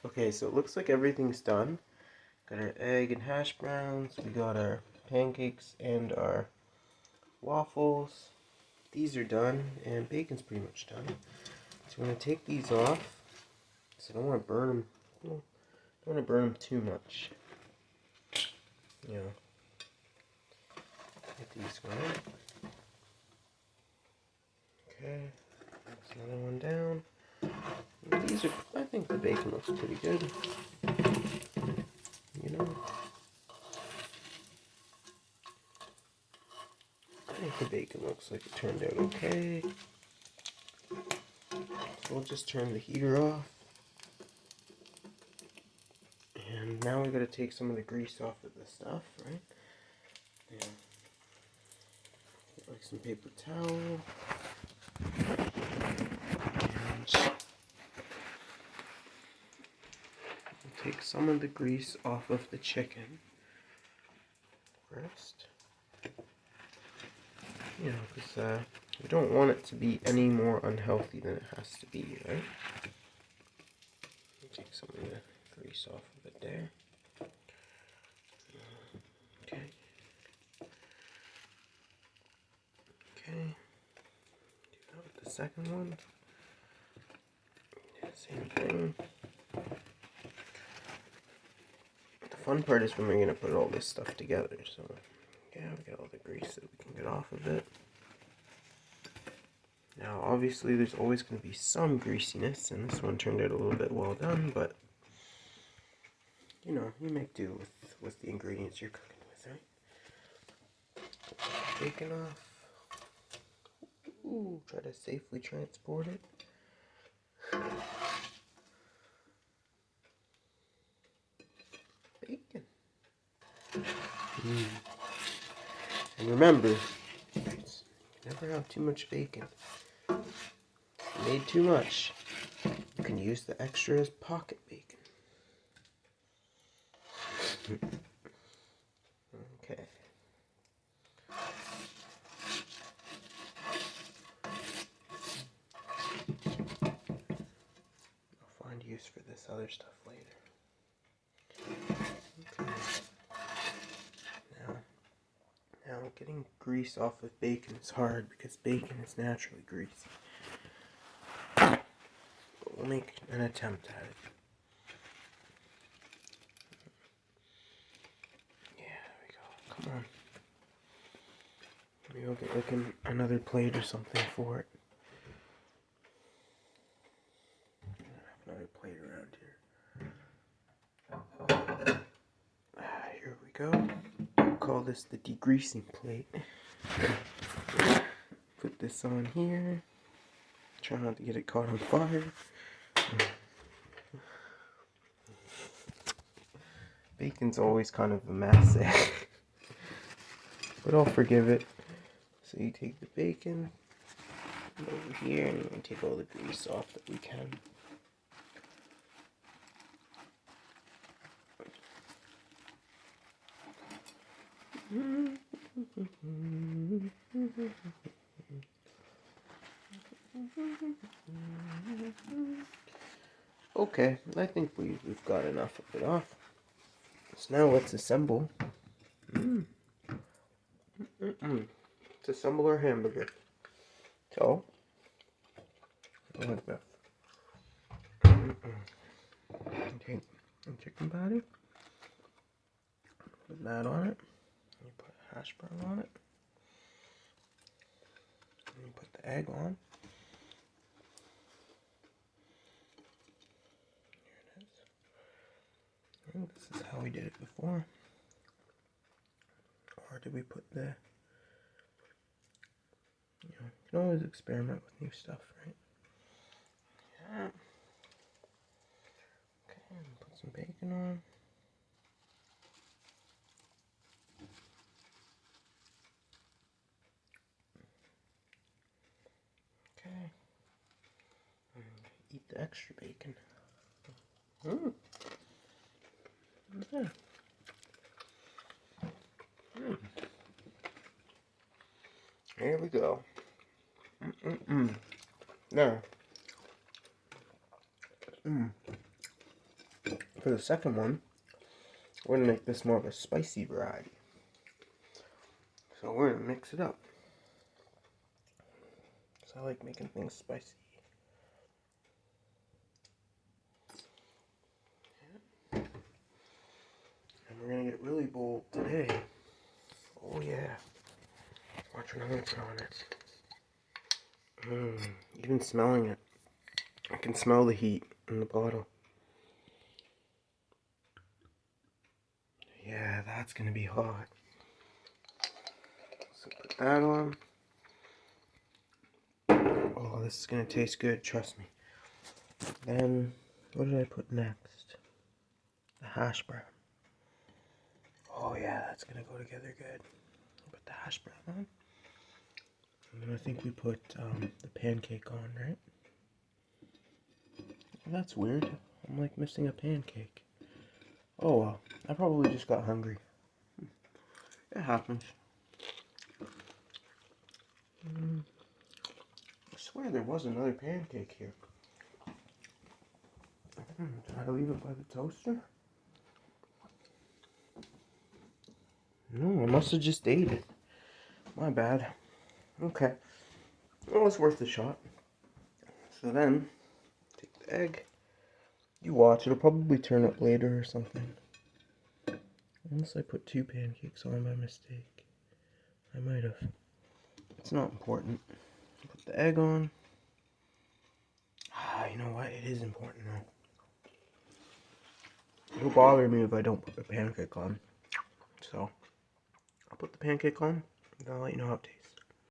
Okay, so it looks like everything's done. Got our egg and hash browns. We got our pancakes and our waffles. These are done, and bacon's pretty much done. So I'm going to take these off. So I don't want to burn them. Don't want to burn them too much. You know. Get these going. Okay. That's another one down. And these are, I think the bacon looks pretty good. You know. I think the bacon looks like it turned out okay. So we'll just turn the heater off. And now we gotta take some of the grease off of the stuff, right? Yeah. Get like some paper towel. And we'll take some of the grease off of the chicken first. You know, because we don't want it to be any more unhealthy than it has to be, right? Take some of the grease off of it there. Okay. Okay. Do that with the second one. Yeah, same thing. The fun part is when we're going to put all this stuff together. So, yeah, we got all the grease that we can get off of it. Now, obviously, there's always going to be some greasiness, and this one turned out a little bit well done, but, you know, you make do with the ingredients you're cooking with, right? Put the bacon off. Ooh, try to safely transport it. Bacon. And remember, never have too much bacon. If you made too much, you can use the extra as pocket bacon. Okay. I'll find use for this other stuff later. Okay. Now getting grease off of bacon is hard because bacon is naturally greasy. But we'll make an attempt at it. Yeah, there we go. Come on. Maybe I'll get like another plate or something for it. I have another plate around here. Here we go. We'll call this the degreasing plate. Put this on here. Try not to get it caught on fire. Bacon's always kind of a mess, but I'll forgive it. So you take the bacon over here, and you take all the grease off that we can. Okay, I think we've got enough of it off. So now let's assemble. Let's assemble our hamburger. So, like that. Take the chicken patty. Put that on it. You put hash brown on it. And you put the egg on. Here it is. I think this is how we did it before. Or did we put the... You know, you can always experiment with new stuff, right? Yeah. Okay, and put some bacon on. Okay. And eat the extra bacon. Yeah. Here we go. Now. for the second one, we're going to make this more of a spicy variety. So we're going to mix it up. So I like making things spicy. And we're going to get really bold today. Oh yeah. Watch what I'm going to put on it. Even smelling it, I can smell the heat in the bottle. Yeah, that's going to be hot. So put that on. Oh, this is going to taste good, trust me. Then, what did I put next? The hash brown. Oh yeah, that's going to go together good. Put the hash brown on. And then I think we put the pancake on, right? Well, that's weird. I'm like missing a pancake. Oh well, I probably just got hungry. It happens. I swear there was another pancake here. Did I leave it by the toaster? No, I must have just ate it. My bad. Okay. Well, it's worth a shot. So then, take the egg. You watch, it'll probably turn up later or something. Unless I put 2 pancakes on by mistake. I might have. It's not important. Put the egg on. You know what? It is important though. It'll bother me if I don't put the pancake on. So, I'll put the pancake on, and I'll let you know how it tastes.